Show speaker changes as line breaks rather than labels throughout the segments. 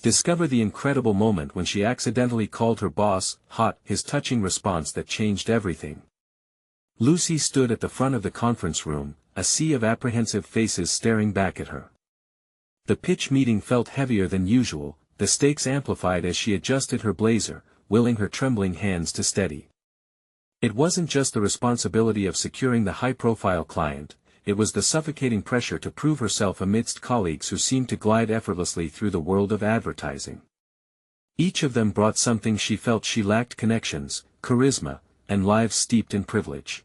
Discover the incredible moment when she accidentally called her boss hot, his touching response that changed everything. Lucy stood at the front of the conference room, a sea of apprehensive faces staring back at her. The pitch meeting felt heavier than usual, the stakes amplified as she adjusted her blazer, willing her trembling hands to steady. It wasn't just the responsibility of securing the high-profile client, it was the suffocating pressure to prove herself amidst colleagues who seemed to glide effortlessly through the world of advertising. Each of them brought something she felt she lacked: connections, charisma, and lives steeped in privilege.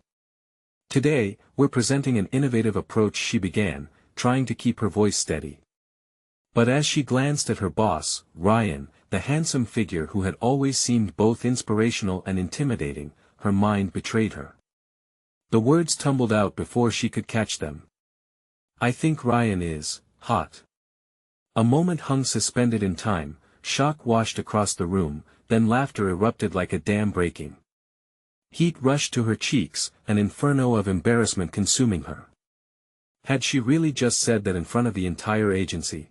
"Today, we're presenting an innovative approach," she began, trying to keep her voice steady. But as she glanced at her boss, Ryan, the handsome figure who had always seemed both inspirational and intimidating, her mind betrayed her. The words tumbled out before she could catch them. "I think Ryan is hot." A moment hung suspended in time, shock washed across the room, then laughter erupted like a dam breaking. Heat rushed to her cheeks, an inferno of embarrassment consuming her. Had she really just said that in front of the entire agency?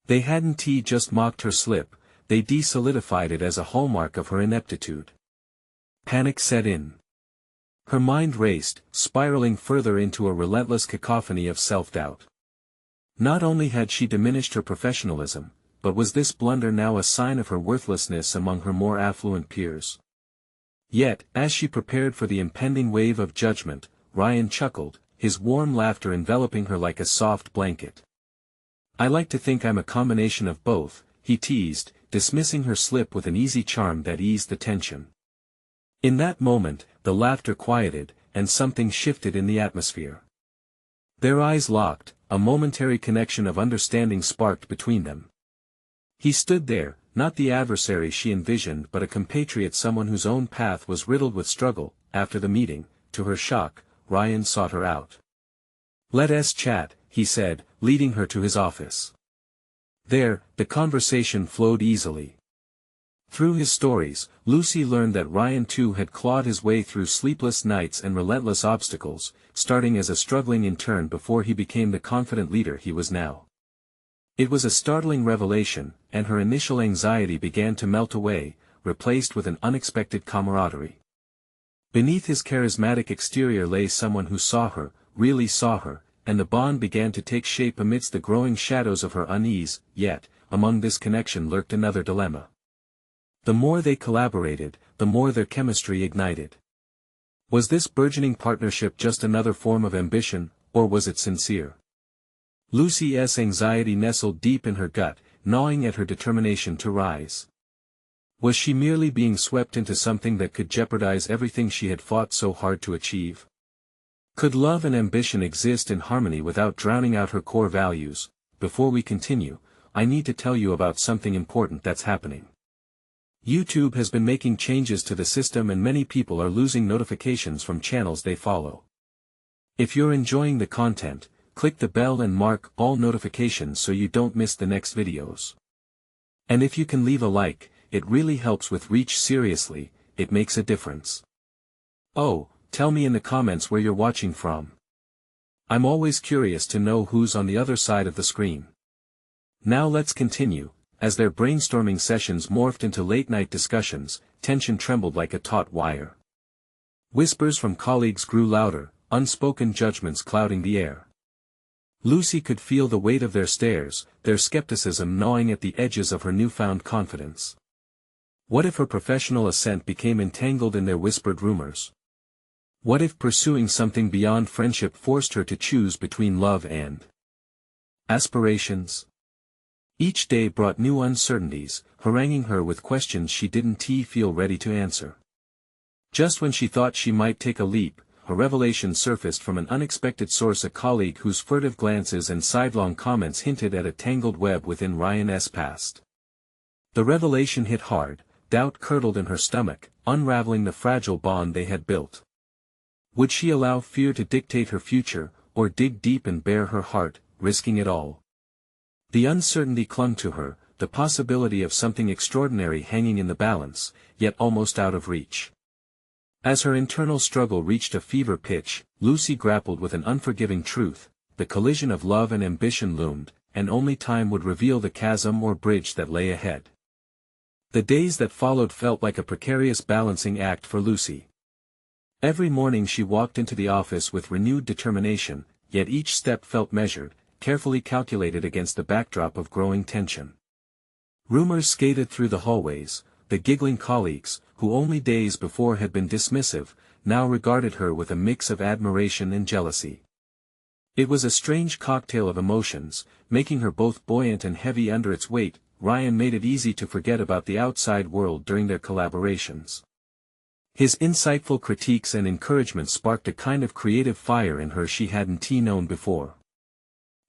They hadn't just mocked her slip, they de-solidified it as a hallmark of her ineptitude. Panic set in. Her mind raced, spiraling further into a relentless cacophony of self-doubt. Not only had she diminished her professionalism, but was this blunder now a sign of her worthlessness among her more affluent peers? Yet, as she prepared for the impending wave of judgment, Ryan chuckled, his warm laughter enveloping her like a soft blanket. "I like to think I'm a combination of both," he teased, dismissing her slip with an easy charm that eased the tension. In that moment, the laughter quieted, and something shifted in the atmosphere. Their eyes locked, a momentary connection of understanding sparked between them. He stood there, not the adversary she envisioned but a compatriot, someone whose own path was riddled with struggle. After the meeting, to her shock, Ryan sought her out. "Let's chat," he said, leading her to his office. There, the conversation flowed easily. Through his stories, Lucy learned that Ryan too had clawed his way through sleepless nights and relentless obstacles, starting as a struggling intern before he became the confident leader he was now. It was a startling revelation, and her initial anxiety began to melt away, replaced with an unexpected camaraderie. Beneath his charismatic exterior lay someone who saw her, really saw her, and the bond began to take shape amidst the growing shadows of her unease. Yet, among this connection lurked another dilemma. The more they collaborated, the more their chemistry ignited. Was this burgeoning partnership just another form of ambition, or was it sincere? Lucy's anxiety nestled deep in her gut, gnawing at her determination to rise. Was she merely being swept into something that could jeopardize everything she had fought so hard to achieve? Could love and ambition exist in harmony without drowning out her core values? Before we continue, I need to tell you about something important that's happening. YouTube has been making changes to the system and many people are losing notifications from channels they follow. If you're enjoying the content, click the bell and mark all notifications so you don't miss the next videos. And if you can leave a like, it really helps with reach. Seriously, it makes a difference. Oh, tell me in the comments where you're watching from. I'm always curious to know who's on the other side of the screen. Now let's continue. As their brainstorming sessions morphed into late-night discussions, tension trembled like a taut wire. Whispers from colleagues grew louder, unspoken judgments clouding the air. Lucy could feel the weight of their stares, their skepticism gnawing at the edges of her newfound confidence. What if her professional ascent became entangled in their whispered rumors? What if pursuing something beyond friendship forced her to choose between love and aspirations? Each day brought new uncertainties, haranguing her with questions she didn't feel ready to answer. Just when she thought she might take a leap, a revelation surfaced from an unexpected source, a colleague whose furtive glances and sidelong comments hinted at a tangled web within Ryan's past. The revelation hit hard, doubt curdled in her stomach, unraveling the fragile bond they had built. Would she allow fear to dictate her future, or dig deep and bare her heart, risking it all? The uncertainty clung to her, the possibility of something extraordinary hanging in the balance, yet almost out of reach. As her internal struggle reached a fever pitch, Lucy grappled with an unforgiving truth: the collision of love and ambition loomed, and only time would reveal the chasm or bridge that lay ahead. The days that followed felt like a precarious balancing act for Lucy. Every morning she walked into the office with renewed determination, yet each step felt measured, carefully calculated against the backdrop of growing tension. Rumors skated through the hallways. The giggling colleagues, who only days before had been dismissive, now regarded her with a mix of admiration and jealousy. It was a strange cocktail of emotions, making her both buoyant and heavy under its weight. Ryan made it easy to forget about the outside world during their collaborations. His insightful critiques and encouragement sparked a kind of creative fire in her she hadn't known before.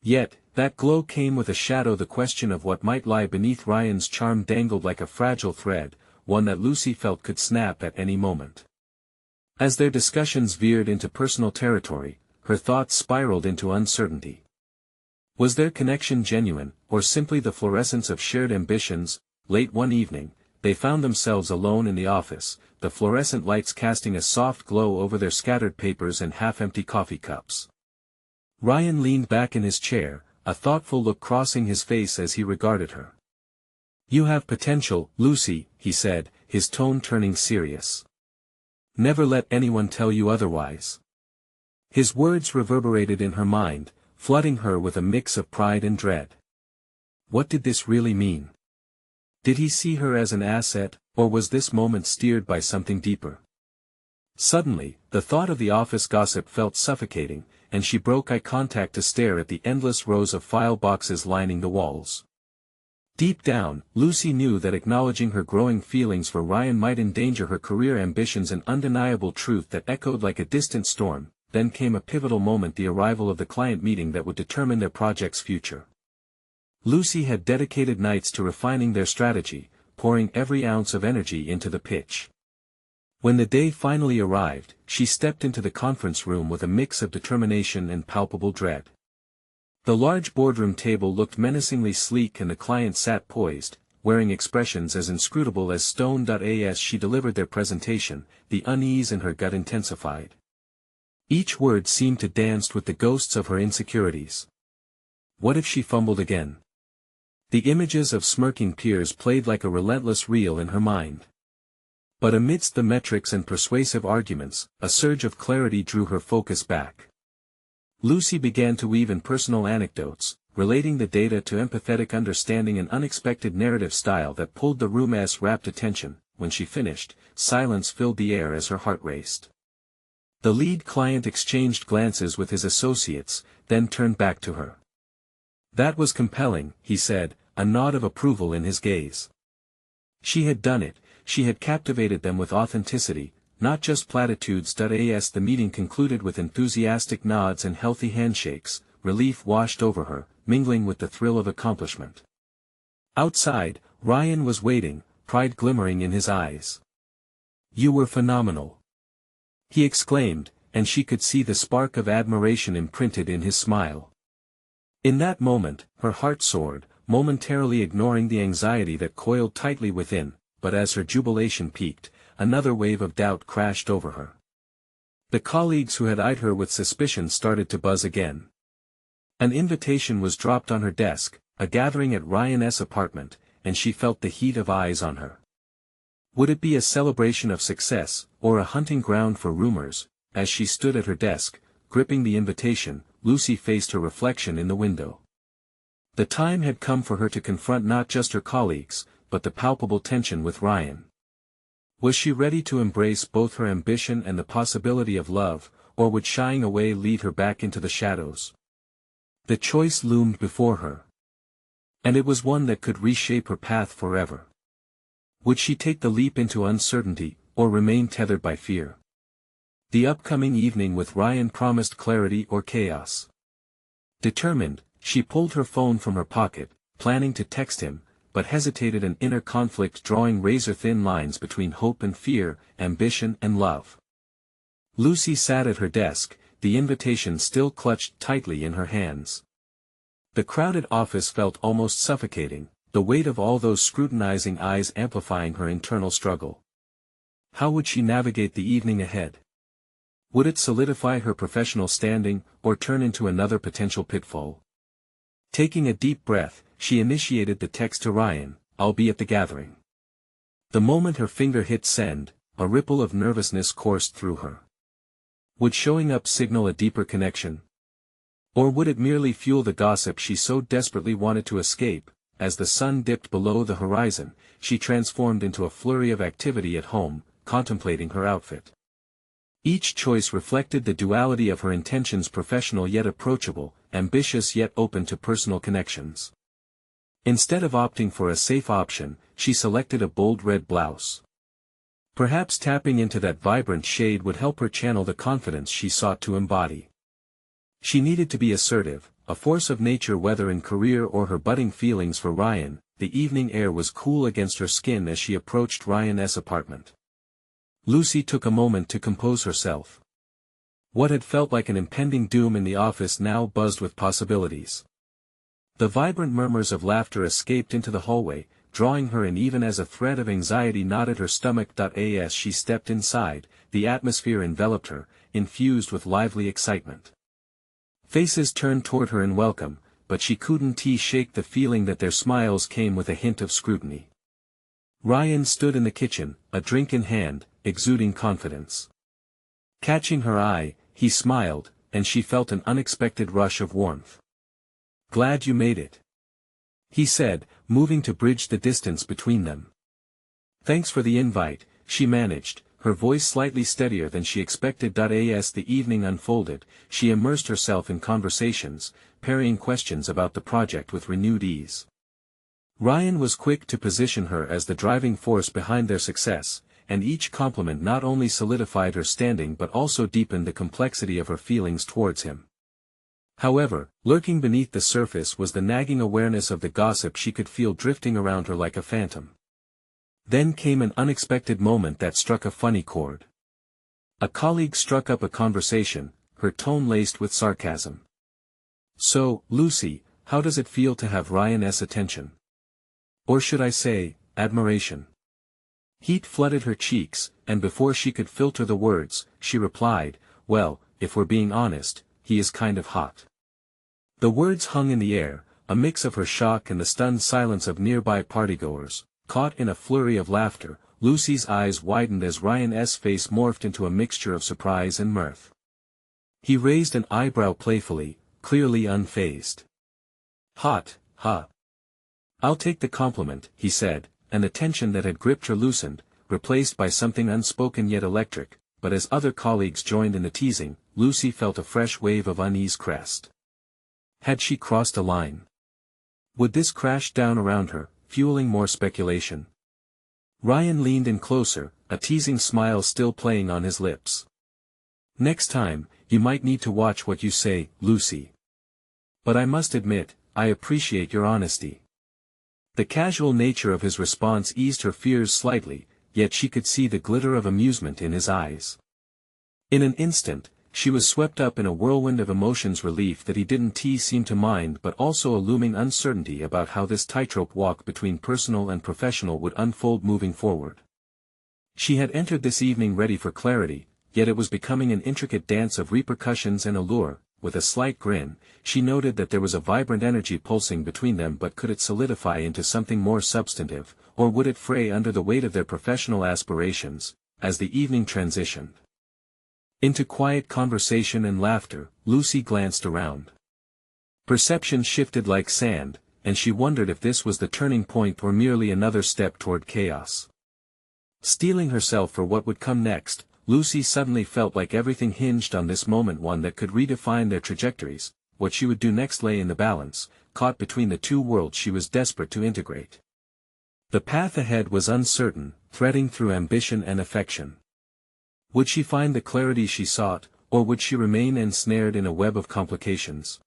Yet, that glow came with a shadow. The question of what might lie beneath Ryan's charm dangled like a fragile thread, one that Lucy felt could snap at any moment. As their discussions veered into personal territory, her thoughts spiraled into uncertainty. Was their connection genuine, or simply the fluorescence of shared ambitions? Late one evening, they found themselves alone in the office, the fluorescent lights casting a soft glow over their scattered papers and half-empty coffee cups. Ryan leaned back in his chair, a thoughtful look crossing his face as he regarded her. "You have potential, Lucy," he said, his tone turning serious. "Never let anyone tell you otherwise." His words reverberated in her mind, flooding her with a mix of pride and dread. What did this really mean? Did he see her as an asset, or was this moment steered by something deeper? Suddenly, the thought of the office gossip felt suffocating, and she broke eye contact to stare at the endless rows of file boxes lining the walls. Deep down, Lucy knew that acknowledging her growing feelings for Ryan might endanger her career ambitions, an undeniable truth that echoed like a distant storm. Then came a pivotal moment: the arrival of the client meeting that would determine their project's future. Lucy had dedicated nights to refining their strategy, pouring every ounce of energy into the pitch. When the day finally arrived, she stepped into the conference room with a mix of determination and palpable dread. The large boardroom table looked menacingly sleek, and the client sat poised, wearing expressions as inscrutable as stone. As she delivered their presentation, the unease in her gut intensified. Each word seemed to dance with the ghosts of her insecurities. What if she fumbled again? The images of smirking peers played like a relentless reel in her mind. But amidst the metrics and persuasive arguments, a surge of clarity drew her focus back. Lucy began to weave in personal anecdotes, relating the data to empathetic understanding, an unexpected narrative style that pulled the room's rapt attention. When she finished, silence filled the air as her heart raced. The lead client exchanged glances with his associates, then turned back to her. "That was compelling," he said, a nod of approval in his gaze. She had done it. She had captivated them with authenticity, not just platitudes. As the meeting concluded with enthusiastic nods and healthy handshakes, relief washed over her, mingling with the thrill of accomplishment. Outside, Ryan was waiting, pride glimmering in his eyes. "You were phenomenal," he exclaimed, and she could see the spark of admiration imprinted in his smile. In that moment, her heart soared, momentarily ignoring the anxiety that coiled tightly within. But as her jubilation peaked, another wave of doubt crashed over her. The colleagues who had eyed her with suspicion started to buzz again. An invitation was dropped on her desk, a gathering at Ryan's apartment, and she felt the heat of eyes on her. Would it be a celebration of success, or a hunting ground for rumors? As she stood at her desk, gripping the invitation, Lucy faced her reflection in the window. The time had come for her to confront not just her colleagues, but the palpable tension with Ryan. Was she ready to embrace both her ambition and the possibility of love, or would shying away lead her back into the shadows? The choice loomed before her. And it was one that could reshape her path forever. Would she take the leap into uncertainty, or remain tethered by fear? The upcoming evening with Ryan promised clarity or chaos. Determined, she pulled her phone from her pocket, planning to text him, but hesitated, an inner conflict drawing razor-thin lines between hope and fear, ambition and love. Lucy sat at her desk, the invitation still clutched tightly in her hands. The crowded office felt almost suffocating, the weight of all those scrutinizing eyes amplifying her internal struggle. How would she navigate the evening ahead? Would it solidify her professional standing, or turn into another potential pitfall? Taking a deep breath, she initiated the text to Ryan, "I'll be at the gathering." The moment her finger hit send, a ripple of nervousness coursed through her. Would showing up signal a deeper connection? Or would it merely fuel the gossip she so desperately wanted to escape? As the sun dipped below the horizon, she transformed into a flurry of activity at home, contemplating her outfit. Each choice reflected the duality of her intentions: professional yet approachable, ambitious yet open to personal connections. Instead of opting for a safe option, she selected a bold red blouse. Perhaps tapping into that vibrant shade would help her channel the confidence she sought to embody. She needed to be assertive, a force of nature whether in career or her budding feelings for Ryan. The evening air was cool against her skin as she approached Ryan's apartment. Lucy took a moment to compose herself. What had felt like an impending doom in the office now buzzed with possibilities. The vibrant murmurs of laughter escaped into the hallway, drawing her in even as a thread of anxiety gnawed at her stomach. As she stepped inside, the atmosphere enveloped her, infused with lively excitement. Faces turned toward her in welcome, but she couldn't shake the feeling that their smiles came with a hint of scrutiny. Ryan stood in the kitchen, a drink in hand, exuding confidence. Catching her eye, he smiled, and she felt an unexpected rush of warmth. "Glad you made it," he said, moving to bridge the distance between them. "Thanks for the invite," she managed, her voice slightly steadier than she expected. As the evening unfolded, she immersed herself in conversations, parrying questions about the project with renewed ease. Ryan was quick to position her as the driving force behind their success, and each compliment not only solidified her standing but also deepened the complexity of her feelings towards him. However, lurking beneath the surface was the nagging awareness of the gossip she could feel drifting around her like a phantom. Then came an unexpected moment that struck a funny chord. A colleague struck up a conversation, her tone laced with sarcasm. "So, Lucy, how does it feel to have Ryan's attention? Or should I say, admiration?" Heat flooded her cheeks, and before she could filter the words, she replied, "Well, if we're being honest, he is kind of hot." The words hung in the air, a mix of her shock and the stunned silence of nearby partygoers. Caught in a flurry of laughter, Lucy's eyes widened as Ryan's face morphed into a mixture of surprise and mirth. He raised an eyebrow playfully, clearly unfazed. "Hot, hot. I'll take the compliment," he said, and the tension that had gripped her loosened, replaced by something unspoken yet electric. But as other colleagues joined in the teasing, Lucy felt a fresh wave of unease crest. Had she crossed a line? Would this crash down around her, fueling more speculation? Ryan leaned in closer, a teasing smile still playing on his lips. "Next time, you might need to watch what you say, Lucy. But I must admit, I appreciate your honesty." The casual nature of his response eased her fears slightly, yet she could see the glitter of amusement in his eyes. In an instant, she was swept up in a whirlwind of emotions: relief that he didn't seem to mind, but also a looming uncertainty about how this tightrope walk between personal and professional would unfold moving forward. She had entered this evening ready for clarity, yet it was becoming an intricate dance of repercussions and allure. With a slight grin, she noted that there was a vibrant energy pulsing between them, but could it solidify into something more substantive, or would it fray under the weight of their professional aspirations? As the evening transitioned into quiet conversation and laughter, Lucy glanced around. Perception shifted like sand, and she wondered if this was the turning point or merely another step toward chaos. Steeling herself for what would come next, Lucy suddenly felt like everything hinged on this moment, one that could redefine their trajectories. What she would do next lay in the balance, caught between the two worlds she was desperate to integrate. The path ahead was uncertain, threading through ambition and affection. Would she find the clarity she sought, or would she remain ensnared in a web of complications?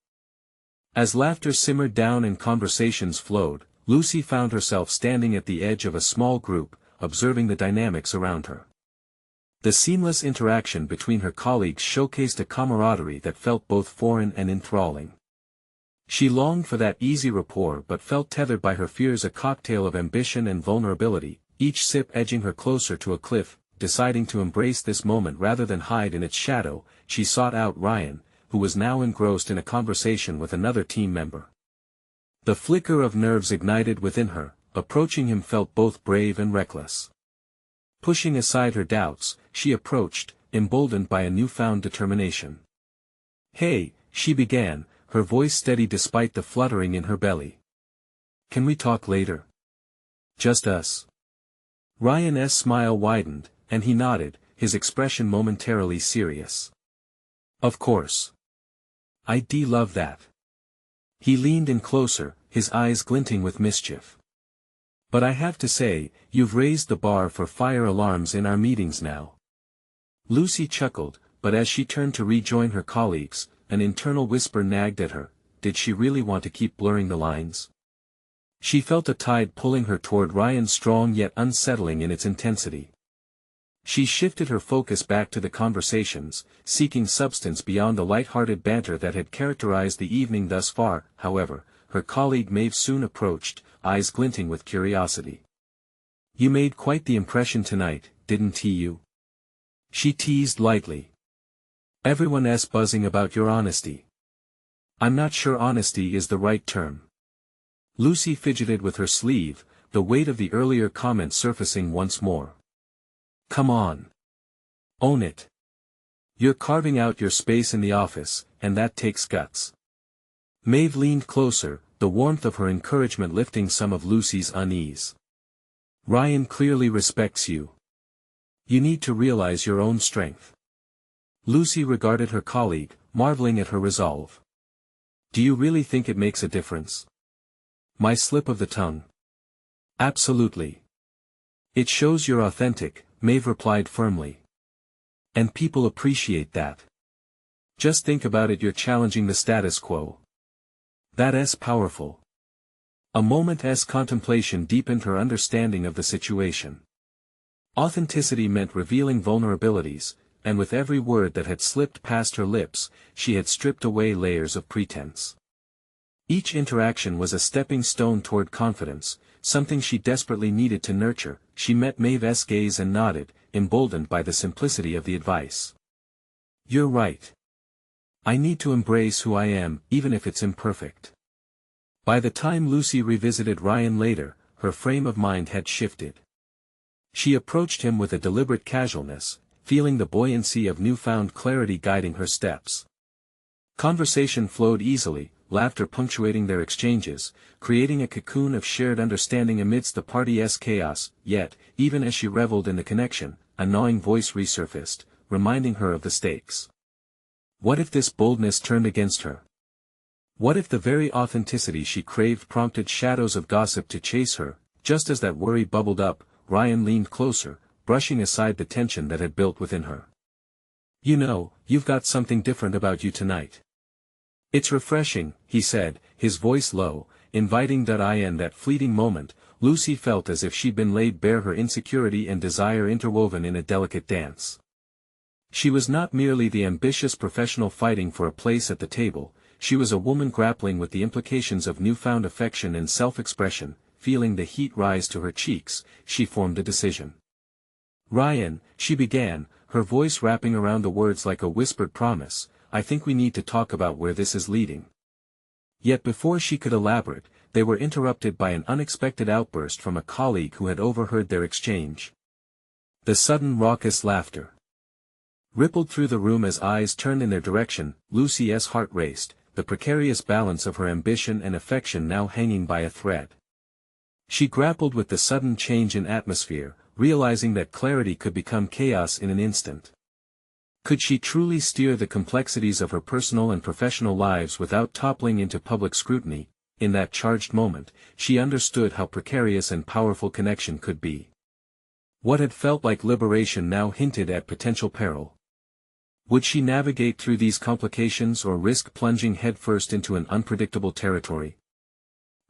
As laughter simmered down and conversations flowed, Lucy found herself standing at the edge of a small group, observing the dynamics around her. The seamless interaction between her colleagues showcased a camaraderie that felt both foreign and enthralling. She longed for that easy rapport but felt tethered by her fears, a cocktail of ambition and vulnerability, each sip edging her closer to a cliff. Deciding to embrace this moment rather than hide in its shadow, she sought out Ryan, who was now engrossed in a conversation with another team member. The flicker of nerves ignited within her, approaching him felt both brave and reckless. Pushing aside her doubts, she approached, emboldened by a newfound determination. "Hey," she began, her voice steady despite the fluttering in her belly. "Can we talk later? Just us?" Ryan's smile widened, and he nodded, his expression momentarily serious. "Of course. I'd love that." He leaned in closer, his eyes glinting with mischief. "But I have to say, you've raised the bar for fire alarms in our meetings now." Lucy chuckled, but as she turned to rejoin her colleagues, an internal whisper nagged at her, did she really want to keep blurring the lines? She felt a tide pulling her toward Ryan, strong yet unsettling in its intensity. She shifted her focus back to the conversations, seeking substance beyond the light-hearted banter that had characterized the evening thus far. However, her colleague Maeve soon approached, eyes glinting with curiosity. "You made quite the impression tonight, didn't you?" she teased lightly. "Everyone's buzzing about your honesty." "I'm not sure honesty is the right term." Lucy fidgeted with her sleeve, the weight of the earlier comment surfacing once more. "Come on. Own it. You're carving out your space in the office, and that takes guts." Maeve leaned closer, the warmth of her encouragement lifting some of Lucy's unease. "Ryan clearly respects you. You need to realize your own strength." Lucy regarded her colleague, marveling at her resolve. "Do you really think it makes a difference? My slip of the tongue?" "Absolutely. It shows you're authentic," Maeve replied firmly. "And people appreciate that. Just think about it, you're challenging the status quo. That's powerful." A moment's contemplation deepened her understanding of the situation. Authenticity meant revealing vulnerabilities, and with every word that had slipped past her lips, she had stripped away layers of pretense. Each interaction was a stepping stone toward confidence, something she desperately needed to nurture. She met Maeve's gaze and nodded, emboldened by the simplicity of the advice. "You're right. I need to embrace who I am, even if it's imperfect." By the time Lucy revisited Ryan later, her frame of mind had shifted. She approached him with a deliberate casualness, feeling the buoyancy of newfound clarity guiding her steps. Conversation flowed easily, laughter punctuating their exchanges, creating a cocoon of shared understanding amidst the party's chaos. Yet, even as she reveled in the connection, a gnawing voice resurfaced, reminding her of the stakes. What if this boldness turned against her? What if the very authenticity she craved prompted shadows of gossip to chase her? Just as that worry bubbled up, Ryan leaned closer, brushing aside the tension that had built within her. "You know, you've got something different about you tonight. It's refreshing," he said, his voice low, inviting. In that fleeting moment, Lucy felt as if she'd been laid bare, her insecurity and desire interwoven in a delicate dance. She was not merely the ambitious professional fighting for a place at the table, she was a woman grappling with the implications of newfound affection and self-expression. Feeling the heat rise to her cheeks, she formed a decision. "Ryan," she began, her voice wrapping around the words like a whispered promise, "I think we need to talk about where this is leading." Yet before she could elaborate, they were interrupted by an unexpected outburst from a colleague who had overheard their exchange. The sudden raucous laughter rippled through the room as eyes turned in their direction. Lucy's heart raced, the precarious balance of her ambition and affection now hanging by a thread. She grappled with the sudden change in atmosphere, realizing that clarity could become chaos in an instant. Could she truly steer the complexities of her personal and professional lives without toppling into public scrutiny? In that charged moment, she understood how precarious and powerful connection could be. What had felt like liberation now hinted at potential peril. Would she navigate through these complications or risk plunging headfirst into an unpredictable territory?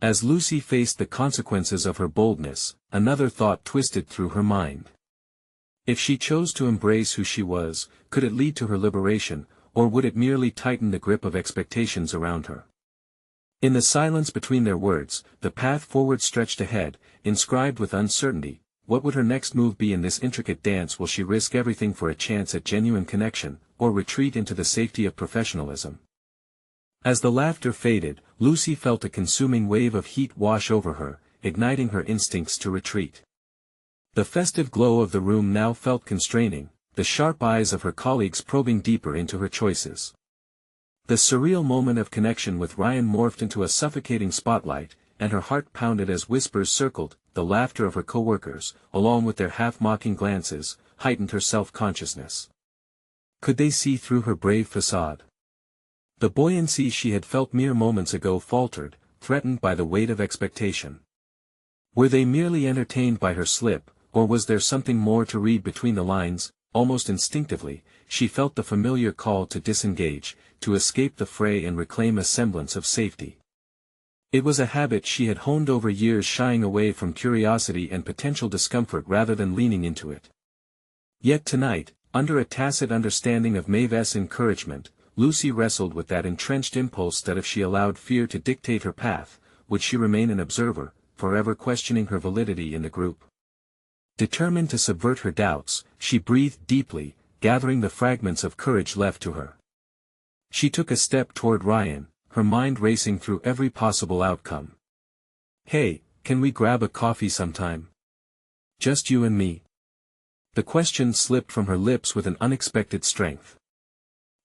As Lucy faced the consequences of her boldness, another thought twisted through her mind. If she chose to embrace who she was, could it lead to her liberation, or would it merely tighten the grip of expectations around her? In the silence between their words, the path forward stretched ahead, inscribed with uncertainty. What would her next move be in this intricate dance? Will she risk everything for a chance at genuine connection, or retreat into the safety of professionalism? As the laughter faded, Lucy felt a consuming wave of heat wash over her, igniting her instincts to retreat. The festive glow of the room now felt constraining, the sharp eyes of her colleagues probing deeper into her choices. The surreal moment of connection with Ryan morphed into a suffocating spotlight, and her heart pounded as whispers circled. The laughter of her co-workers, along with their half-mocking glances, heightened her self-consciousness. Could they see through her brave facade? The buoyancy she had felt mere moments ago faltered, threatened by the weight of expectation. Were they merely entertained by her slip, or was there something more to read between the lines? Almost instinctively, she felt the familiar call to disengage, to escape the fray and reclaim a semblance of safety. It was a habit she had honed over years, shying away from curiosity and potential discomfort rather than leaning into it. Yet tonight, under a tacit understanding of Maeve's encouragement, Lucy wrestled with that entrenched impulse that if she allowed fear to dictate her path, would she remain an observer, forever questioning her validity in the group? Determined to subvert her doubts, she breathed deeply, gathering the fragments of courage left to her. She took a step toward Ryan, her mind racing through every possible outcome. "Hey, can we grab a coffee sometime? Just you and me?" The question slipped from her lips with an unexpected strength.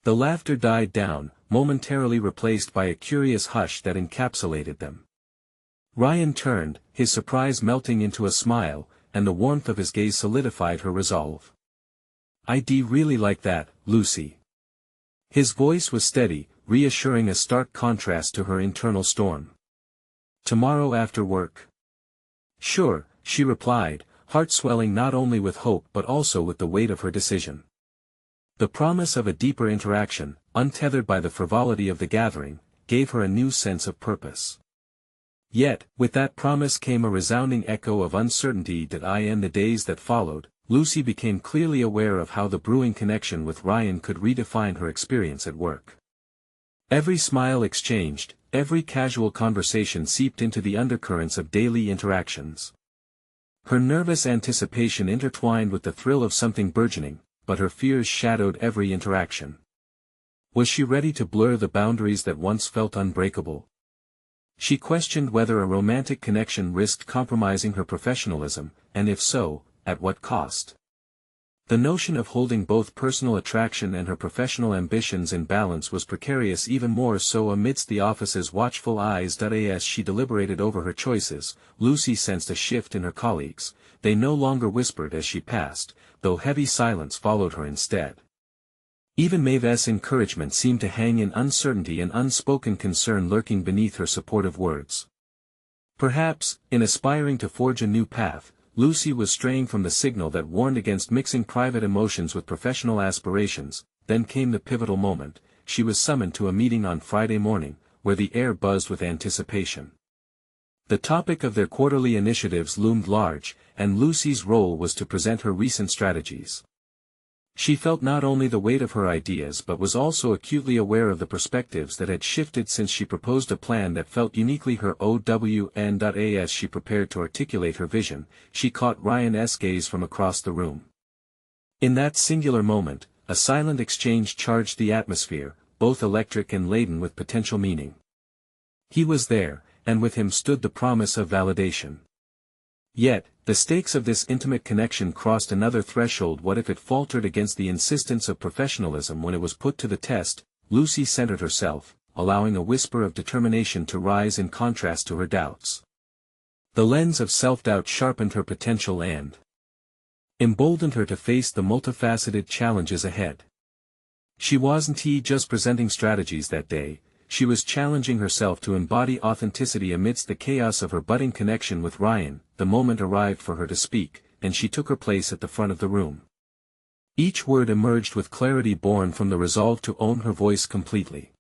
The laughter died down, momentarily replaced by a curious hush that encapsulated them. Ryan turned, his surprise melting into a smile, and the warmth of his gaze solidified her resolve. "I'd really like that, Lucy." His voice was steady, reassuring, a stark contrast to her internal storm. "Tomorrow after work?" "Sure," she replied, heart swelling not only with hope but also with the weight of her decision. The promise of a deeper interaction, untethered by the frivolity of the gathering, gave her a new sense of purpose. Yet, with that promise came a resounding echo of uncertainty that in the days that followed, Lucy became clearly aware of how the brewing connection with Ryan could redefine her experience at work. Every smile exchanged, every casual conversation seeped into the undercurrents of daily interactions. Her nervous anticipation intertwined with the thrill of something burgeoning, but her fears shadowed every interaction. Was she ready to blur the boundaries that once felt unbreakable? She questioned whether a romantic connection risked compromising her professionalism, and if so, at what cost. The notion of holding both personal attraction and her professional ambitions in balance was precarious, even more so amidst the office's watchful eyes. As she deliberated over her choices, Lucy sensed a shift in her colleagues. They no longer whispered as she passed, though heavy silence followed her instead. Even Maeve's encouragement seemed to hang in uncertainty, and unspoken concern lurking beneath her supportive words. Perhaps, in aspiring to forge a new path, Lucy was straying from the signal that warned against mixing private emotions with professional aspirations. Then came the pivotal moment. She was summoned to a meeting on Friday morning, where the air buzzed with anticipation. The topic of their quarterly initiatives loomed large, and Lucy's role was to present her recent strategies. She felt not only the weight of her ideas but was also acutely aware of the perspectives that had shifted since she proposed a plan that felt uniquely her own. As she prepared to articulate her vision, she caught Ryan's gaze from across the room. In that singular moment, a silent exchange charged the atmosphere, both electric and laden with potential meaning. He was there, and with him stood the promise of validation. Yet, the stakes of this intimate connection crossed another threshold. What if it faltered against the insistence of professionalism? When it was put to the test, Lucy centered herself, allowing a whisper of determination to rise in contrast to her doubts. The lens of self-doubt sharpened her potential and emboldened her to face the multifaceted challenges ahead. She wasn't just presenting strategies that day. She was challenging herself to embody authenticity amidst the chaos of her budding connection with Ryan. The moment arrived for her to speak, and she took her place at the front of the room. Each word emerged with clarity born from the resolve to own her voice completely.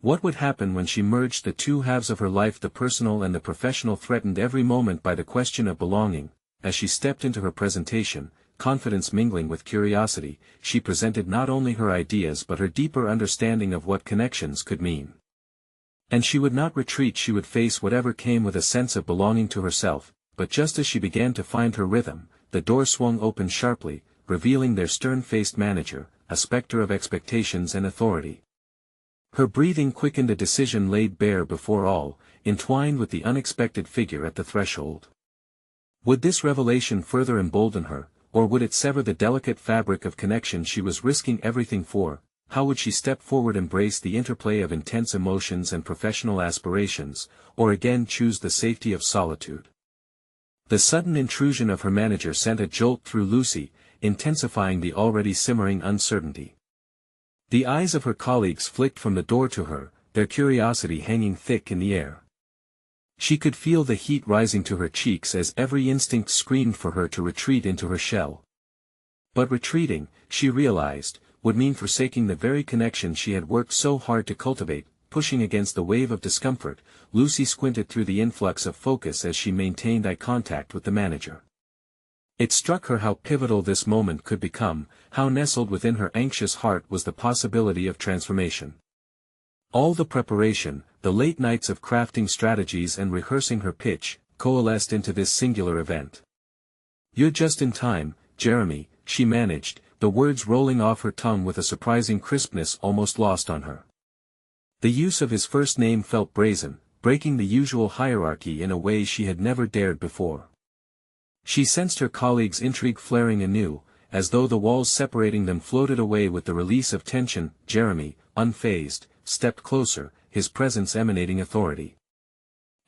What would happen when she merged the two halves of her life, the personal and the professional, threatened every moment by the question of belonging? As she stepped into her presentation, confidence mingling with curiosity, she presented not only her ideas but her deeper understanding of what connections could mean. And she would not retreat. She would face whatever came with a sense of belonging to herself. But just as she began to find her rhythm, the door swung open sharply, revealing their stern-faced manager, a specter of expectations and authority. Her breathing quickened, a decision laid bare before all, entwined with the unexpected figure at the threshold. Would this revelation further embolden her, or would it sever the delicate fabric of connection she was risking everything for? How would she step forward, embrace the interplay of intense emotions and professional aspirations, or again choose the safety of solitude? The sudden intrusion of her manager sent a jolt through Lucy, intensifying the already simmering uncertainty. The eyes of her colleagues flicked from the door to her, their curiosity hanging thick in the air. She could feel the heat rising to her cheeks as every instinct screamed for her to retreat into her shell. But retreating, she realized, would mean forsaking the very connection she had worked so hard to cultivate. Pushing against the wave of discomfort, Lucy squinted through the influx of focus as she maintained eye contact with the manager. It struck her how pivotal this moment could become, how nestled within her anxious heart was the possibility of transformation. All the preparation, the late nights of crafting strategies and rehearsing her pitch, coalesced into this singular event. "You're just in time, Jeremy," she managed, the words rolling off her tongue with a surprising crispness almost lost on her. The use of his first name felt brazen, breaking the usual hierarchy in a way she had never dared before. She sensed her colleagues' intrigue flaring anew, as though the walls separating them floated away with the release of tension. Jeremy, unfazed, stepped closer, his presence emanating authority.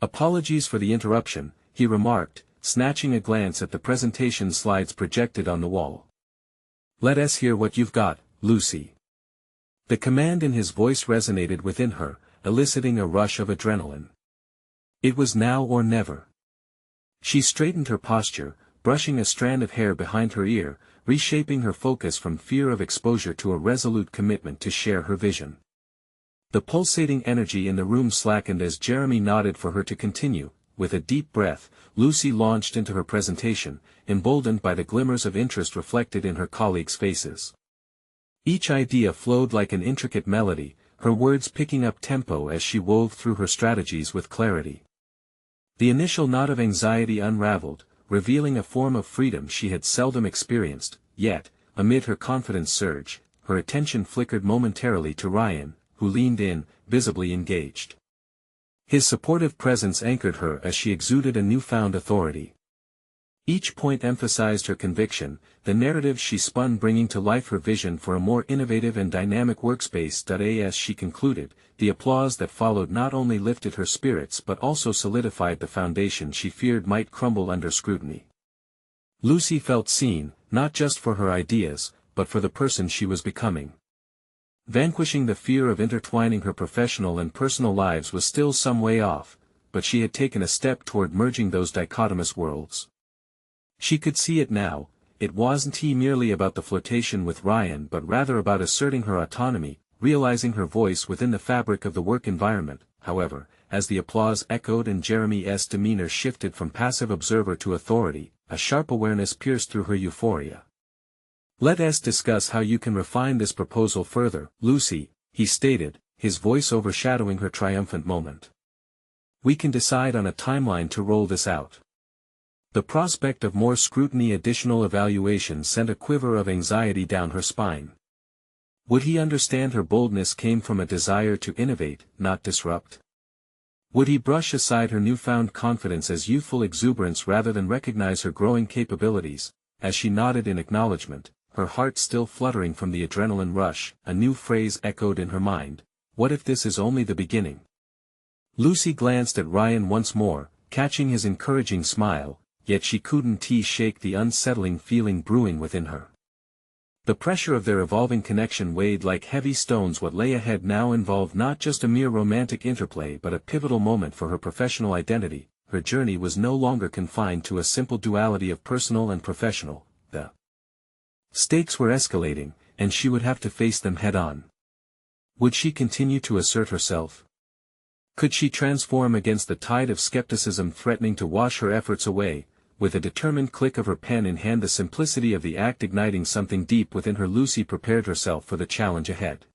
"Apologies for the interruption," he remarked, snatching a glance at the presentation slides projected on the wall. "Let us hear what you've got, Lucy." The command in his voice resonated within her, eliciting a rush of adrenaline. It was now or never. She straightened her posture, brushing a strand of hair behind her ear, reshaping her focus from fear of exposure to a resolute commitment to share her vision. The pulsating energy in the room slackened as Jeremy nodded for her to continue. With a deep breath, Lucy launched into her presentation, emboldened by the glimmers of interest reflected in her colleagues' faces. Each idea flowed like an intricate melody, her words picking up tempo as she wove through her strategies with clarity. The initial knot of anxiety unraveled, revealing a form of freedom she had seldom experienced, yet, amid her confidence surge, her attention flickered momentarily to Ryan, who leaned in, visibly engaged. His supportive presence anchored her as she exuded a newfound authority. Each point emphasized her conviction, the narrative she spun bringing to life her vision for a more innovative and dynamic workspace. As she concluded, the applause that followed not only lifted her spirits but also solidified the foundation she feared might crumble under scrutiny. Lucy felt seen, not just for her ideas, but for the person she was becoming. Vanquishing the fear of intertwining her professional and personal lives was still some way off, but she had taken a step toward merging those dichotomous worlds. She could see it now. It wasn't merely about the flirtation with Ryan but rather about asserting her autonomy, realizing her voice within the fabric of the work environment. However, as the applause echoed and Jeremy's demeanor shifted from passive observer to authority, a sharp awareness pierced through her euphoria. "Let us discuss how you can refine this proposal further, Lucy," he stated, his voice overshadowing her triumphant moment. "We can decide on a timeline to roll this out." The prospect of more scrutiny, additional evaluation sent a quiver of anxiety down her spine. Would he understand her boldness came from a desire to innovate, not disrupt? Would he brush aside her newfound confidence as youthful exuberance rather than recognize her growing capabilities? As she nodded in acknowledgement, her heart still fluttering from the adrenaline rush, a new phrase echoed in her mind: "What if this is only the beginning?" Lucy glanced at Ryan once more, catching his encouraging smile, yet she couldn't shake the unsettling feeling brewing within her. The pressure of their evolving connection weighed like heavy stones. What lay ahead now involved not just a mere romantic interplay but a pivotal moment for her professional identity. Her journey was no longer confined to a simple duality of personal and professional. The stakes were escalating, and she would have to face them head-on. Would she continue to assert herself? Could she transform against the tide of skepticism threatening to wash her efforts away? With a determined click of her pen in hand, the simplicity of the act igniting something deep within her, Lucy prepared herself for the challenge ahead.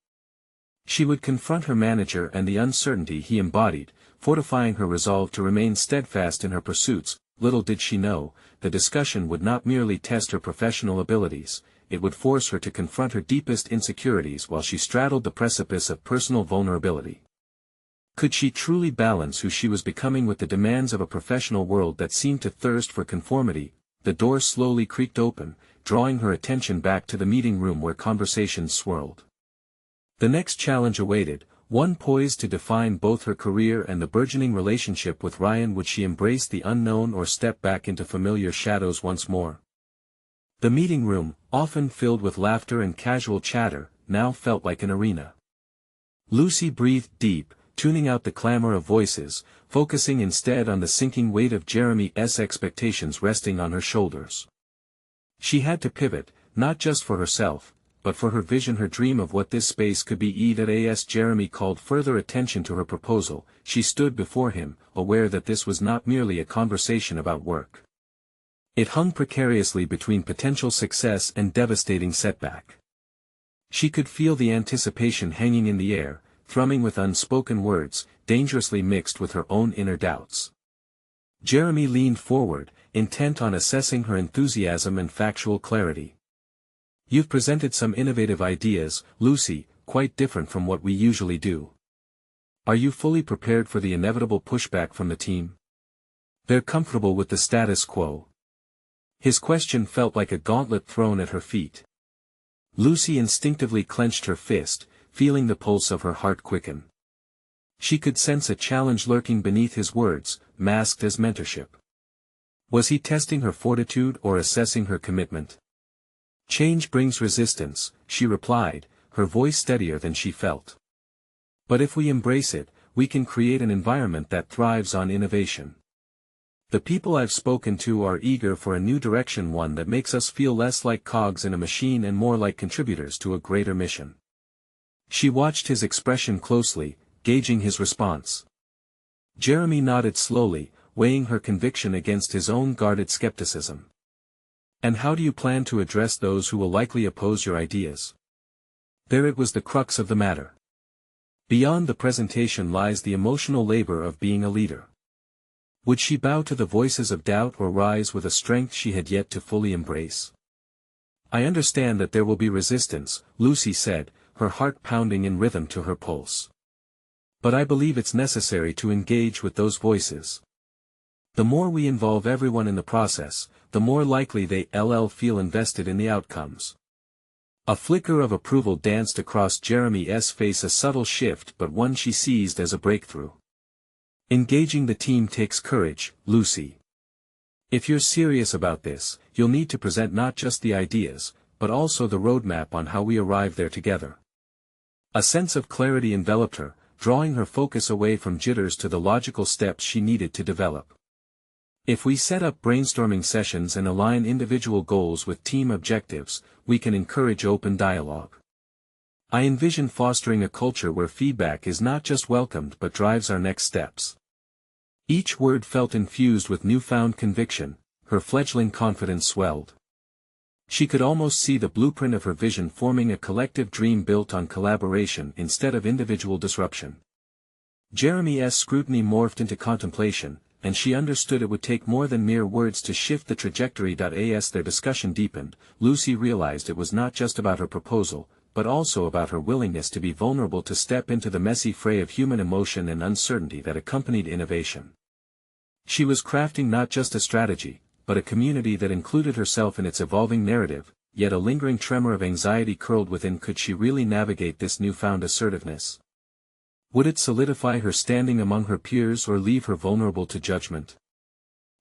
She would confront her manager and the uncertainty he embodied, fortifying her resolve to remain steadfast in her pursuits. Little did she know, the discussion would not merely test her professional abilities, it would force her to confront her deepest insecurities while she straddled the precipice of personal vulnerability. Could she truly balance who she was becoming with the demands of a professional world that seemed to thirst for conformity? The door slowly creaked open, drawing her attention back to the meeting room where conversations swirled. The next challenge awaited, one poised to define both her career and the burgeoning relationship with Ryan. Would she embrace the unknown or step back into familiar shadows once more? The meeting room, often filled with laughter and casual chatter, now felt like an arena. Lucy breathed deep, tuning out the clamor of voices, focusing instead on the sinking weight of Jeremy's expectations resting on her shoulders. She had to pivot, not just for herself, but for her vision, her dream of what this space could be. As Jeremy called further attention to her proposal, she stood before him, aware that this was not merely a conversation about work. It hung precariously between potential success and devastating setback. She could feel the anticipation hanging in the air, thrumming with unspoken words, dangerously mixed with her own inner doubts. Jeremy leaned forward, intent on assessing her enthusiasm and factual clarity. "You've presented some innovative ideas, Lucy, quite different from what we usually do. Are you fully prepared for the inevitable pushback from the team? They're comfortable with the status quo." His question felt like a gauntlet thrown at her feet. Lucy instinctively clenched her fist, feeling the pulse of her heart quicken. She could sense a challenge lurking beneath his words, masked as mentorship. Was he testing her fortitude or assessing her commitment? "Change brings resistance," she replied, her voice steadier than she felt. "But if we embrace it, we can create an environment that thrives on innovation. The people I've spoken to are eager for a new direction, one that makes us feel less like cogs in a machine and more like contributors to a greater mission." She watched his expression closely, gauging his response. Jeremy nodded slowly, weighing her conviction against his own guarded skepticism. "And how do you plan to address those who will likely oppose your ideas?" There it was, the crux of the matter. Beyond the presentation lies the emotional labor of being a leader. Would she bow to the voices of doubt or rise with a strength she had yet to fully embrace? "I understand that there will be resistance," Lucy said, her heart pounding in rhythm to her pulse. "But I believe it's necessary to engage with those voices. The more we involve everyone in the process, the more likely they'll feel invested in the outcomes." A flicker of approval danced across Jeremy's face, a subtle shift but one she seized as a breakthrough. "Engaging the team takes courage, Lucy. If you're serious about this, you'll need to present not just the ideas, but also the roadmap on how we arrive there together." A sense of clarity enveloped her, drawing her focus away from jitters to the logical steps she needed to develop. "If we set up brainstorming sessions and align individual goals with team objectives, we can encourage open dialogue. I envision fostering a culture where feedback is not just welcomed but drives our next steps." Each word felt infused with newfound conviction, her fledgling confidence swelled. She could almost see the blueprint of her vision forming, a collective dream built on collaboration instead of individual disruption. Jeremy's scrutiny morphed into contemplation, and she understood it would take more than mere words to shift the trajectory. As their discussion deepened, Lucy realized it was not just about her proposal, but also about her willingness to be vulnerable, to step into the messy fray of human emotion and uncertainty that accompanied innovation. She was crafting not just a strategy, but a community that included herself in its evolving narrative, yet a lingering tremor of anxiety curled within. Could she really navigate this newfound assertiveness? Would it solidify her standing among her peers or leave her vulnerable to judgment?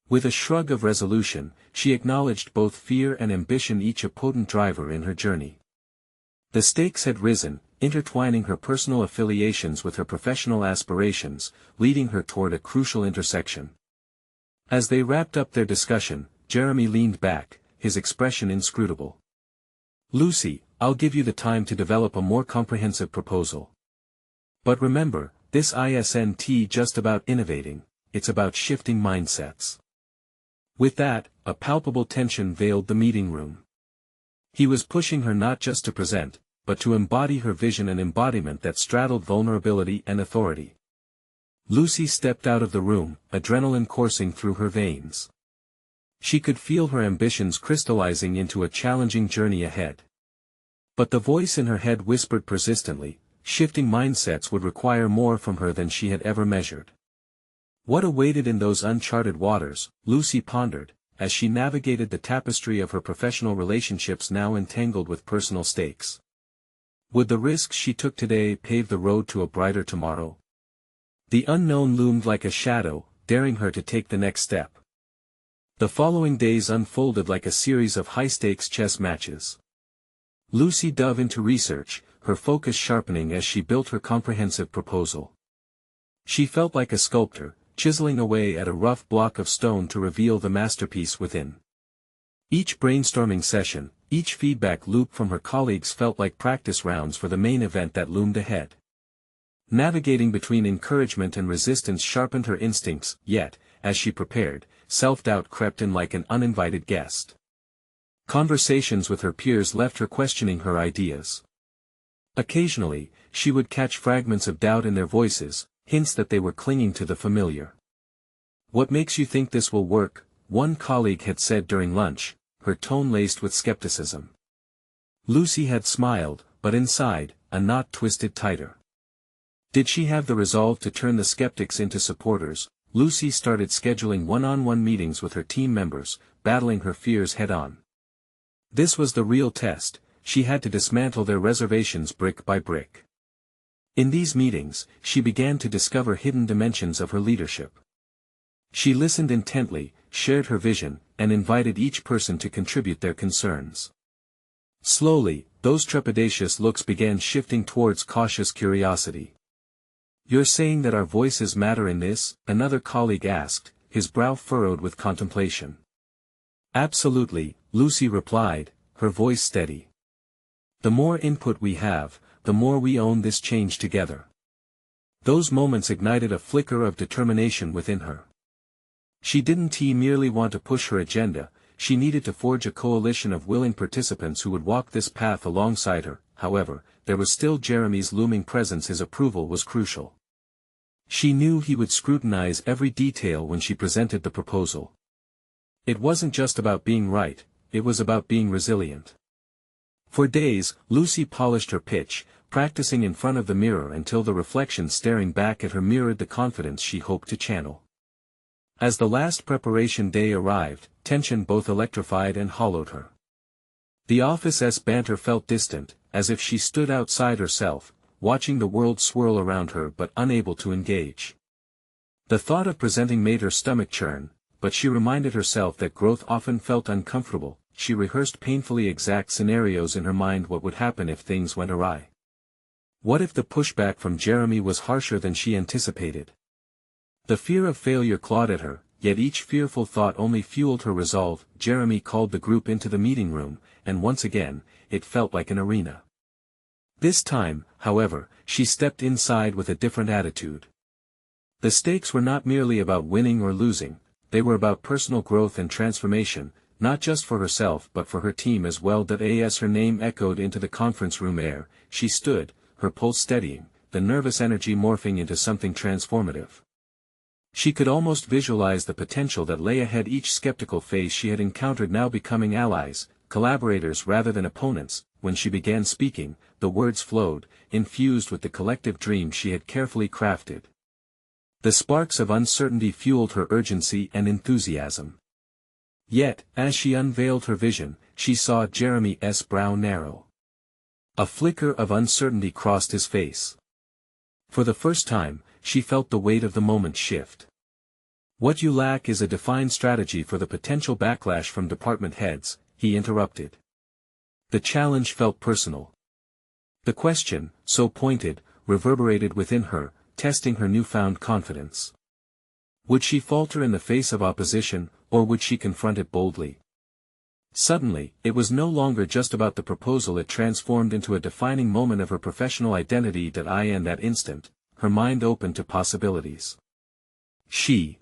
With a shrug of resolution, she acknowledged both fear and ambition, each a potent driver in her journey. The stakes had risen, intertwining her personal affiliations with her professional aspirations, leading her toward a crucial intersection. As they wrapped up their discussion, Jeremy leaned back, his expression inscrutable. "Lucy, I'll give you the time to develop a more comprehensive proposal. But remember, this isn't just about innovating, it's about shifting mindsets." With that, a palpable tension veiled the meeting room. He was pushing her not just to present, but to embody her vision, an embodiment that straddled vulnerability and authority. Lucy stepped out of the room, adrenaline coursing through her veins. She could feel her ambitions crystallizing into a challenging journey ahead. But the voice in her head whispered persistently, shifting mindsets would require more from her than she had ever measured. What awaited in those uncharted waters, Lucy pondered, as she navigated the tapestry of her professional relationships now entangled with personal stakes. Would the risks she took today pave the road to a brighter tomorrow? The unknown loomed like a shadow, daring her to take the next step. The following days unfolded like a series of high-stakes chess matches. Lucy dove into research, her focus sharpening as she built her comprehensive proposal. She felt like a sculptor, chiseling away at a rough block of stone to reveal the masterpiece within. Each brainstorming session, each feedback loop from her colleagues felt like practice rounds for the main event that loomed ahead. Navigating between encouragement and resistance sharpened her instincts, yet, as she prepared, self-doubt crept in like an uninvited guest. Conversations with her peers left her questioning her ideas. Occasionally, she would catch fragments of doubt in their voices, hints that they were clinging to the familiar. "What makes you think this will work?" one colleague had said during lunch, her tone laced with skepticism. Lucy had smiled, but inside, a knot twisted tighter. Did she have the resolve to turn the skeptics into supporters? Lucy started scheduling one-on-one meetings with her team members, battling her fears head-on. This was the real test. She had to dismantle their reservations brick by brick. In these meetings, she began to discover hidden dimensions of her leadership. She listened intently, shared her vision, and invited each person to contribute their concerns. Slowly, those trepidatious looks began shifting towards cautious curiosity. "You're saying that our voices matter in this?" another colleague asked, his brow furrowed with contemplation. "Absolutely," Lucy replied, her voice steady. "The more input we have, the more we own this change together." Those moments ignited a flicker of determination within her. She didn't merely want to push her agenda, she needed to forge a coalition of willing participants who would walk this path alongside her. However, there was still Jeremy's looming presence. His approval was crucial. She knew he would scrutinize every detail when she presented the proposal. It wasn't just about being right, it was about being resilient. For days, Lucy polished her pitch, practicing in front of the mirror until the reflection staring back at her mirrored the confidence she hoped to channel. As the last preparation day arrived, tension both electrified and hollowed her. The office's banter felt distant, as if she stood outside herself, watching the world swirl around her but unable to engage. The thought of presenting made her stomach churn, but she reminded herself that growth often felt uncomfortable. She rehearsed painfully exact scenarios in her mind. What would happen if things went awry? What if the pushback from Jeremy was harsher than she anticipated? The fear of failure clawed at her, yet each fearful thought only fueled her resolve. Jeremy called the group into the meeting room, and once again, it felt like an arena. This time, however, she stepped inside with a different attitude. The stakes were not merely about winning or losing, they were about personal growth and transformation, not just for herself but for her team as well. As her name echoed into the conference room air, she stood, her pulse steadying, the nervous energy morphing into something transformative. She could almost visualize the potential that lay ahead. Each skeptical face she had encountered now becoming allies, collaborators rather than opponents. When she began speaking, the words flowed, infused with the collective dream she had carefully crafted. The sparks of uncertainty fueled her urgency and enthusiasm. Yet, as she unveiled her vision, she saw Jeremy's brow narrow. A flicker of uncertainty crossed his face. For the first time, she felt the weight of the moment shift. "What you lack is a defined strategy for the potential backlash from department heads," he interrupted. The challenge felt personal. The question, so pointed, reverberated within her, testing her newfound confidence. Would she falter in the face of opposition, or would she confront it boldly? Suddenly, it was no longer just about the proposal. It transformed into a defining moment of her professional identity. In that instant, her mind opened to possibilities. She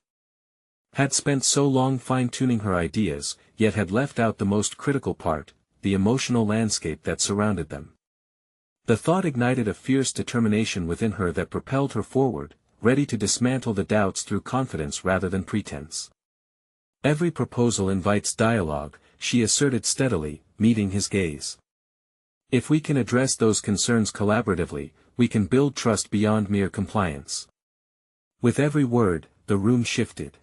had spent so long fine-tuning her ideas, yet had left out the most critical part, the emotional landscape that surrounded them. The thought ignited a fierce determination within her that propelled her forward, ready to dismantle the doubts through confidence rather than pretense. "Every proposal invites dialogue," she asserted steadily, meeting his gaze. If we can address those concerns collaboratively, we can build trust beyond mere compliance. With every word, the room shifted.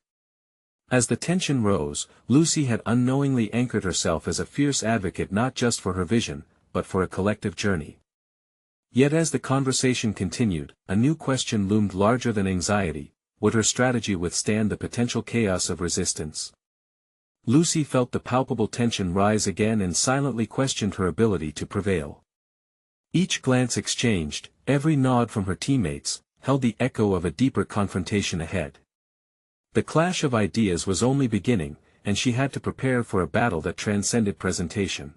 As the tension rose, Lucy had unknowingly anchored herself as a fierce advocate not just for her vision, but for a collective journey. Yet as the conversation continued, a new question loomed larger than anxiety: would her strategy withstand the potential chaos of resistance? Lucy felt the palpable tension rise again and silently questioned her ability to prevail. Each glance exchanged, every nod from her teammates, held the echo of a deeper confrontation ahead. The clash of ideas was only beginning, and she had to prepare for a battle that transcended presentation.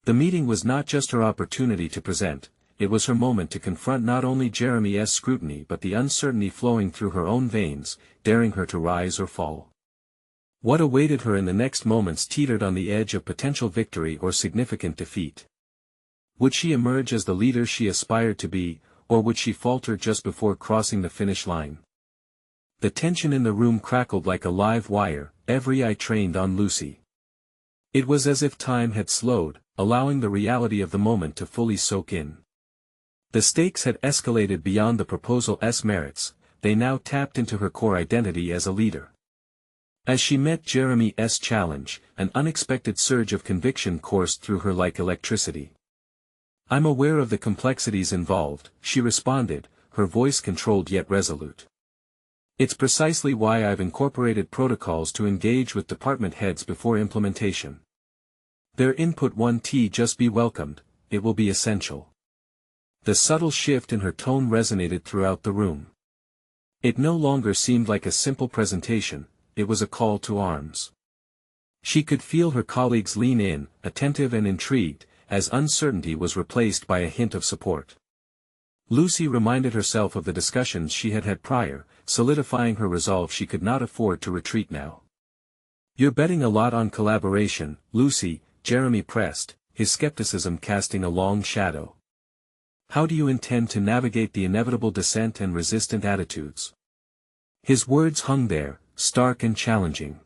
The meeting was not just her opportunity to present, it was her moment to confront not only Jeremy's scrutiny but the uncertainty flowing through her own veins, daring her to rise or fall. What awaited her in the next moments teetered on the edge of potential victory or significant defeat. Would she emerge as the leader she aspired to be, or would she falter just before crossing the finish line? The tension in the room crackled like a live wire, every eye trained on Lucy. It was as if time had slowed, allowing the reality of the moment to fully soak in. The stakes had escalated beyond the proposal's merits, they now tapped into her core identity as a leader. As she met Jeremy's challenge, an unexpected surge of conviction coursed through her like electricity. "I'm aware of the complexities involved," she responded, her voice controlled yet resolute. "It's precisely why I've incorporated protocols to engage with department heads before implementation. Their input won't just be welcomed, it will be essential." The subtle shift in her tone resonated throughout the room. It no longer seemed like a simple presentation, it was a call to arms. She could feel her colleagues lean in, attentive and intrigued, as uncertainty was replaced by a hint of support. Lucy reminded herself of the discussions she had had prior, solidifying her resolve she could not afford to retreat now. "You're betting a lot on collaboration, Lucy," Jeremy pressed, his skepticism casting a long shadow. "How do you intend to navigate the inevitable dissent and resistant attitudes?" His words hung there, stark and challenging.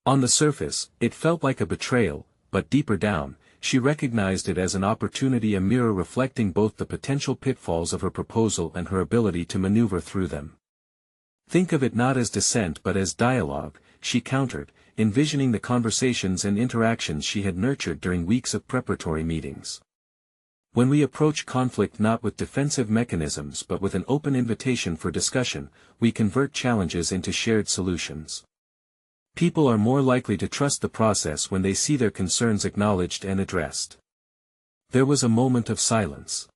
On the surface, it felt like a betrayal, but deeper down, she recognized it as an opportunity, a mirror reflecting both the potential pitfalls of her proposal and her ability to maneuver through them. "Think of it not as dissent but as dialogue," she countered, envisioning the conversations and interactions she had nurtured during weeks of preparatory meetings. "When we approach conflict not with defensive mechanisms but with an open invitation for discussion, we convert challenges into shared solutions. People are more likely to trust the process when they see their concerns acknowledged and addressed." There was a moment of silence.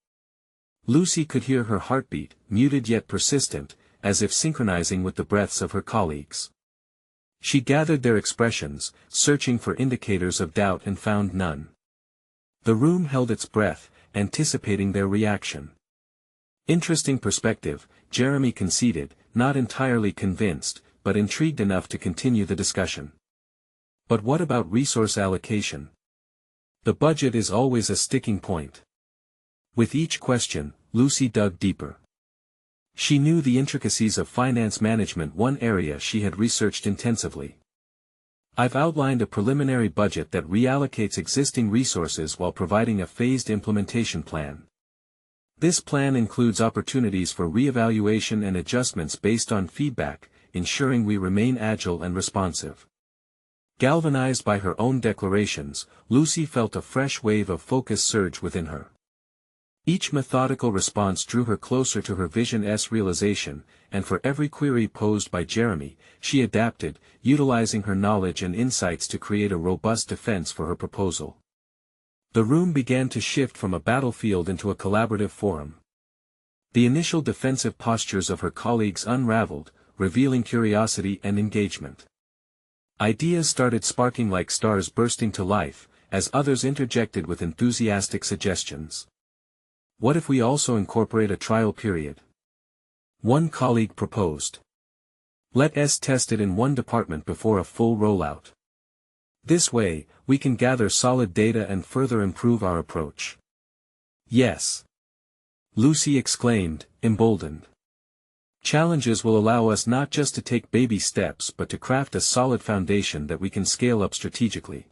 Lucy could hear her heartbeat, muted yet persistent, as if synchronizing with the breaths of her colleagues. She gathered their expressions, searching for indicators of doubt and found none. The room held its breath, anticipating their reaction. "Interesting perspective," Jeremy conceded, not entirely convinced, but intrigued enough to continue the discussion. "But what about resource allocation? The budget is always a sticking point." With each question, Lucy dug deeper. She knew the intricacies of finance management, one area she had researched intensively. "I've outlined a preliminary budget that reallocates existing resources while providing a phased implementation plan. This plan includes opportunities for reevaluation and adjustments based on feedback, ensuring we remain agile and responsive." Galvanized by her own declarations, Lucy felt a fresh wave of focus surge within her. Each methodical response drew her closer to her vision's realization, and for every query posed by Jeremy, she adapted, utilizing her knowledge and insights to create a robust defense for her proposal. The room began to shift from a battlefield into a collaborative forum. The initial defensive postures of her colleagues unraveled, revealing curiosity and engagement. Ideas started sparking like stars bursting to life, as others interjected with enthusiastic suggestions. "What if we also incorporate a trial period?" one colleague proposed. "Let's test it in one department before a full rollout. This way, we can gather solid data and further improve our approach." "Yes!" Lucy exclaimed, emboldened. "Challenges will allow us not just to take baby steps but to craft a solid foundation that we can scale up strategically."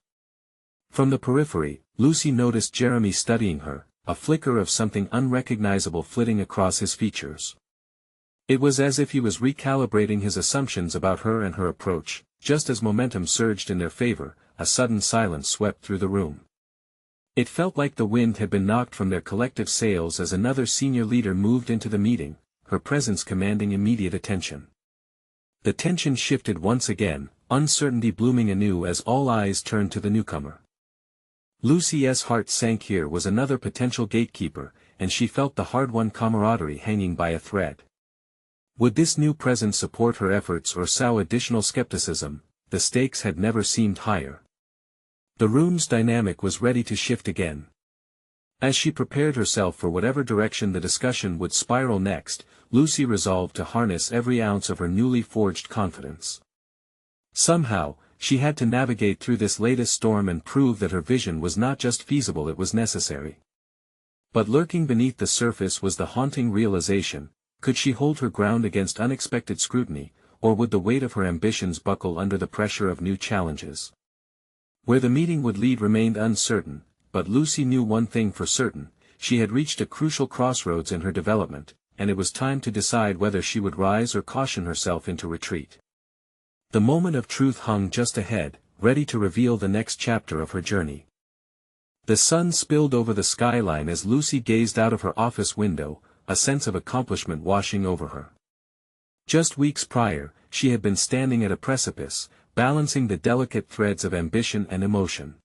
From the periphery, Lucy noticed Jeremy studying her, a flicker of something unrecognizable flitting across his features. It was as if he was recalibrating his assumptions about her and her approach. Just as momentum surged in their favor, a sudden silence swept through the room. It felt like the wind had been knocked from their collective sails as another senior leader moved into the meeting, her presence commanding immediate attention. The tension shifted once again, uncertainty blooming anew as all eyes turned to the newcomer. Lucy's heart sank. Here was another potential gatekeeper, and she felt the hard-won camaraderie hanging by a thread. Would this new presence support her efforts or sow additional skepticism? The stakes had never seemed higher. The room's dynamic was ready to shift again. As she prepared herself for whatever direction the discussion would spiral next, Lucy resolved to harness every ounce of her newly forged confidence. Somehow, she had to navigate through this latest storm and prove that her vision was not just feasible, it was necessary. But lurking beneath the surface was the haunting realization: could she hold her ground against unexpected scrutiny, or would the weight of her ambitions buckle under the pressure of new challenges? Where the meeting would lead remained uncertain, but Lucy knew one thing for certain: she had reached a crucial crossroads in her development, and it was time to decide whether she would rise or caution herself into retreat. The moment of truth hung just ahead, ready to reveal the next chapter of her journey. The sun spilled over the skyline as Lucy gazed out of her office window, a sense of accomplishment washing over her. Just weeks prior, she had been standing at a precipice, balancing the delicate threads of ambition and emotion.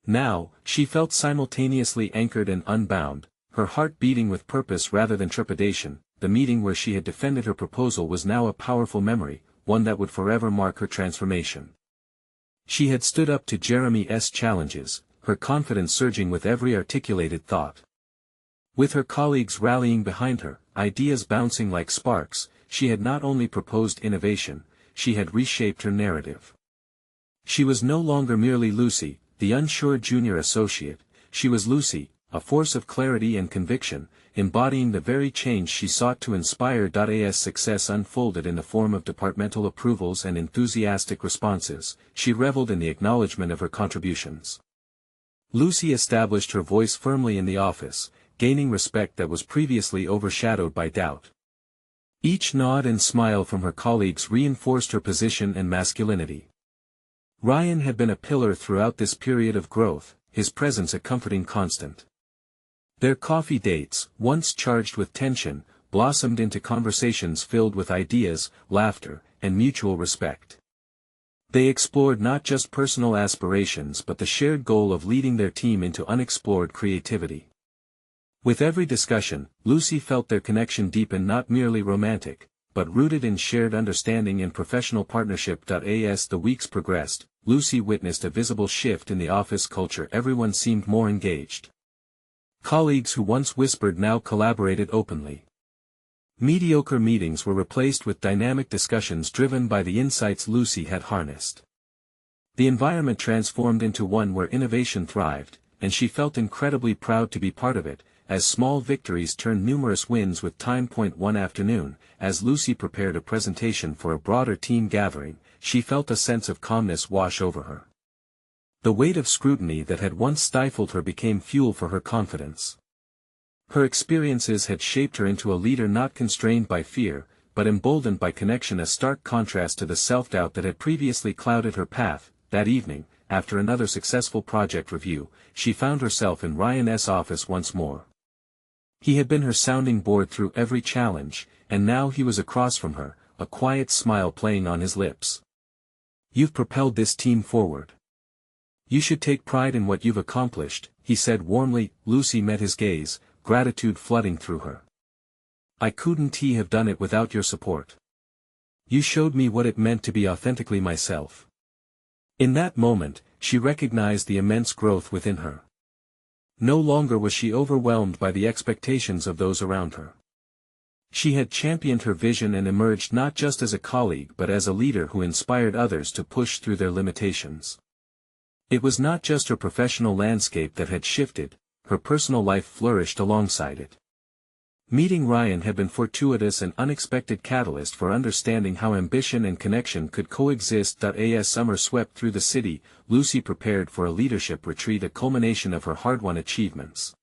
Now, she felt simultaneously anchored and unbound, her heart beating with purpose rather than trepidation. The meeting where she had defended her proposal was now a powerful memory, one that would forever mark her transformation. She had stood up to Jeremy's challenges, her confidence surging with every articulated thought. With her colleagues rallying behind her, ideas bouncing like sparks, she had not only proposed innovation, she had reshaped her narrative. She was no longer merely Lucy, the unsure junior associate; she was Lucy, a force of clarity and conviction, embodying the very change she sought to inspire. As success unfolded in the form of departmental approvals and enthusiastic responses, she reveled in the acknowledgement of her contributions. Lucy established her voice firmly in the office, gaining respect that was previously overshadowed by doubt. Each nod and smile from her colleagues reinforced her position and masculinity. Ryan had been a pillar throughout this period of growth, his presence a comforting constant. Their coffee dates, once charged with tension, blossomed into conversations filled with ideas, laughter, and mutual respect. They explored not just personal aspirations but the shared goal of leading their team into unexplored creativity. With every discussion, Lucy felt their connection deepen, not merely romantic, but rooted in shared understanding and professional partnership. As the weeks progressed, Lucy witnessed a visible shift in the office culture. Everyone seemed more engaged. Colleagues who once whispered now collaborated openly. Mediocre meetings were replaced with dynamic discussions driven by the insights Lucy had harnessed. The environment transformed into one where innovation thrived, and she felt incredibly proud to be part of it, as small victories turned numerous wins with time. One afternoon, as Lucy prepared a presentation for a broader team gathering, she felt a sense of calmness wash over her. The weight of scrutiny that had once stifled her became fuel for her confidence. Her experiences had shaped her into a leader not constrained by fear, but emboldened by connection, a stark contrast to the self-doubt that had previously clouded her path. That evening, after another successful project review, she found herself in Ryan's office once more. He had been her sounding board through every challenge, and now he was across from her, a quiet smile playing on his lips. "You've propelled this team forward. You should take pride in what you've accomplished," he said warmly. Lucy met his gaze, gratitude flooding through her. "I couldn't have done it without your support. You showed me what it meant to be authentically myself." In that moment, she recognized the immense growth within her. No longer was she overwhelmed by the expectations of those around her. She had championed her vision and emerged not just as a colleague but as a leader who inspired others to push through their limitations. It was not just her professional landscape that had shifted, her personal life flourished alongside it. Meeting Ryan had been fortuitous and unexpected catalyst for understanding how ambition and connection could coexist. As summer swept through the city, Lucy prepared for a leadership retreat, a culmination of her hard-won achievements.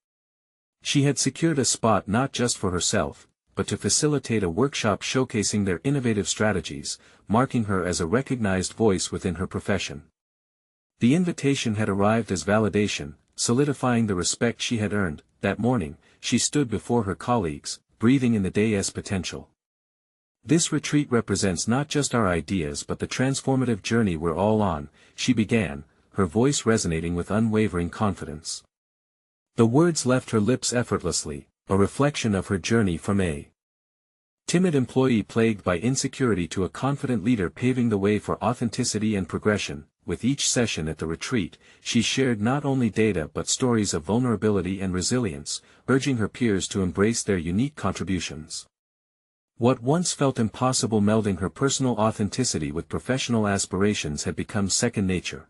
She had secured a spot not just for herself, but to facilitate a workshop showcasing their innovative strategies, marking her as a recognized voice within her profession. The invitation had arrived as validation, solidifying the respect she had earned. That morning, she stood before her colleagues, breathing in the day's potential. This retreat represents not just our ideas but the transformative journey we're all on, she began, her voice resonating with unwavering confidence. The words left her lips effortlessly, a reflection of her journey from a timid employee plagued by insecurity to a confident leader paving the way for authenticity and progression. With each session at the retreat, she shared not only data but stories of vulnerability and resilience, urging her peers to embrace their unique contributions. What once felt impossible, melding her personal authenticity with professional aspirations, had become second nature.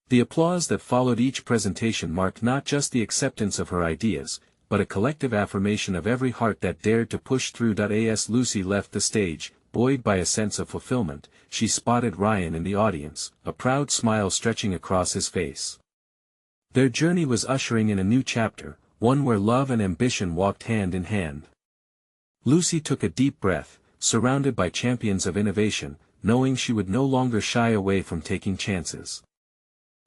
The applause that followed each presentation marked not just the acceptance of her ideas, but a collective affirmation of every heart that dared to push through. As Lucy left the stage, buoyed by a sense of fulfillment, she spotted Ryan in the audience, a proud smile stretching across his face. Their journey was ushering in a new chapter, one where love and ambition walked hand in hand. Lucy took a deep breath, surrounded by champions of innovation, knowing she would no longer shy away from taking chances.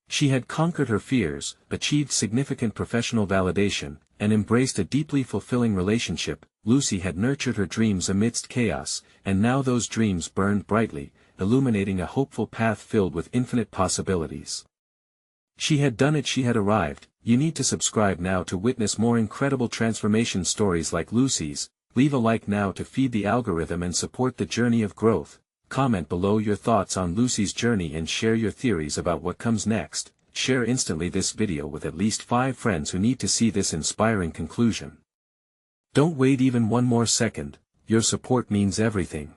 She had conquered her fears, achieved significant professional validation, and embraced a deeply fulfilling relationship. Lucy had nurtured her dreams amidst chaos, and now those dreams burned brightly, illuminating a hopeful path filled with infinite possibilities. She had done it, she had arrived. You need to subscribe now to witness more incredible transformation stories like Lucy's. Leave a like now to feed the algorithm and support the journey of growth. Comment below your thoughts on Lucy's journey and share your theories about what comes next. Share instantly this video with at least 5 friends who need to see this inspiring conclusion. Don't wait even one more second, your support means everything.